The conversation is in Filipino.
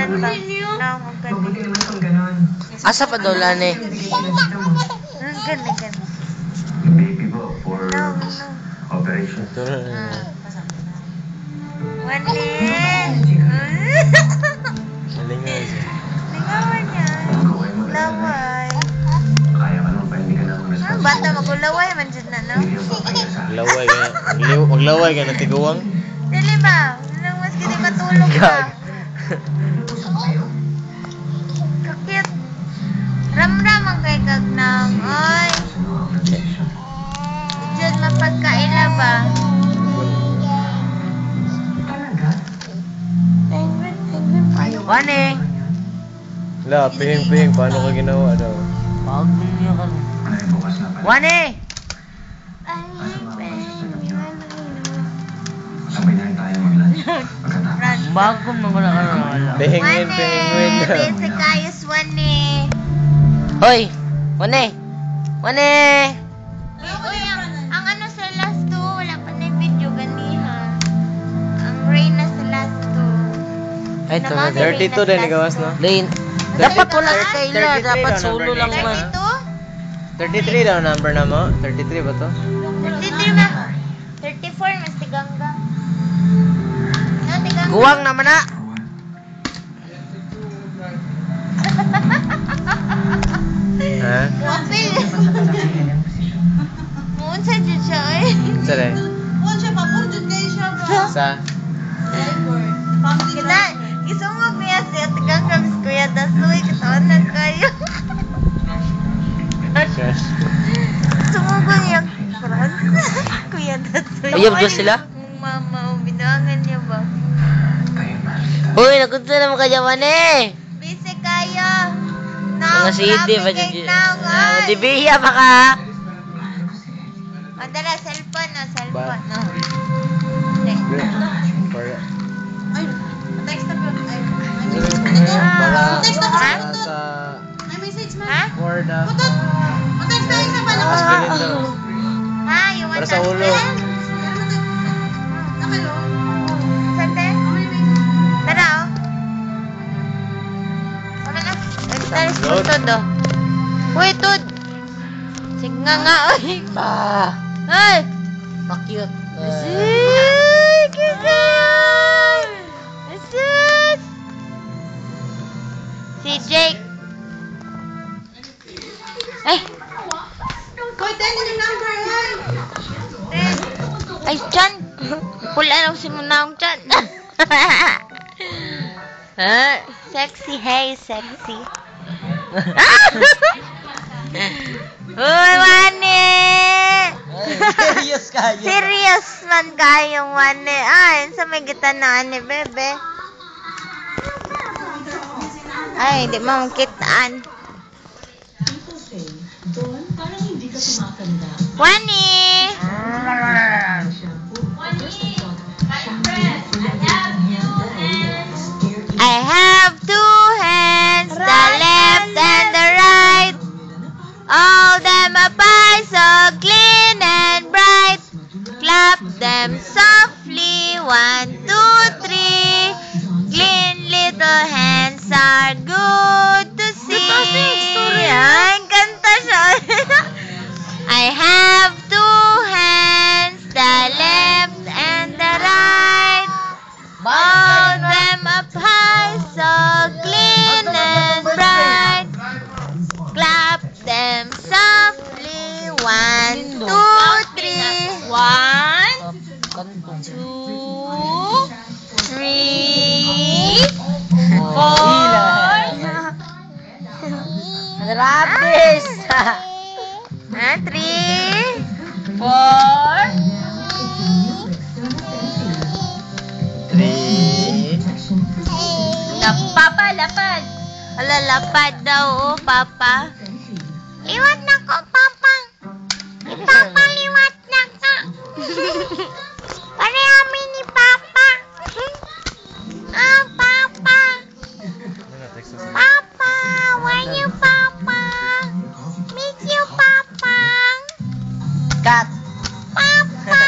Ganan ba? No, ganan. Asa pa daw lani? Ganan. Baby ba for operation? Wani. Malingaw siya. Lingawan niya. Laway. Kaya ka naman pa, hindi ka naman responsible. Bata magulaway man dyan na, no? Maglaway ka. Maglaway ka na tiguwang. Dili ba? Nang mas kini matulog ka. Kakit. Ramram ang kay kagnang. Oy. Diyan mapagkaila ba? Wani. La, pihing. Paano ka ginawa daw? Pagod niya ka. Wani. Sabay na rin tayo mag-lunch. Pagkatapos. Bagong mga wala. Pihingin. Busy kayos, Wani. Hoy! Wane! Uy, ang ano sa last two, wala pa na yung video ganiha. Ang Reyna sa last two. Ay, ito na. 32 din igawas, no? Lane. Dapat wala kaila. Dapat solo lang man. 33 daw number na mo? 33 ba to? 33 ba? 34 mas tiganggang. No, tiganggang. Guwang naman na! Ha? Wapil. Muunsa dyan siya, eh. Saan eh? Sa? Kita, isungog niya siya, tiganggang si Kuya Dasoy, katawanan kayo. Sumugo niya, Franz. Kuya Dasoy. Ayab ba sila? Mama, uminangan niya ba? Uy, nagunta naman ka dyan, eh! Busy kayo. Mga CD ba dyan? Madibiya pa ka! Madala, cellphone na, cellphone. Ba? No. Ay, text na po. Text na Para po. sa... May message man. Ha? Corda. Putot. Text na isa pa na. Mas ganito. Ha? You want Para sa ulo. Nakalo. Sante? Tara, oh. Wala na. Taris mo, Load. Tod, oh. Uy, Tod. Sige nga, oy. Ah! Ay! Pa-cute. Ay, kagay! Asus! Si Jake. Ay! Koy, 10 yung number, ay. Ay, Chan! Pula lang si Munang Chan. Sexy, hey, sexy. Uy, Wani! Serious kayo. Serious man kayong Wani. Ay, sa may gitanaan ni Bebe. Ay, di mo kitaan. Wani! I have two hands, the left and the right. All them up high, so clean and bright. Clap them softly, 1, 2, 3. Clean little hands are good to see. Ay, kanta siya. I have two hands, the left and the right. All them up high, so clean and bright. Clap them softly, 1, 2, 3. 1, 2, 3, 4. Rabis! 3, 4. 3. Papa, lapad. Ala, lapad daw, oh, Papa. Liwat na ko, Papa. Papa, liwat na ka. Parehami ni Papa. Papa. Papa, where you, Papa? Miss you, Papa. Cut! Papa.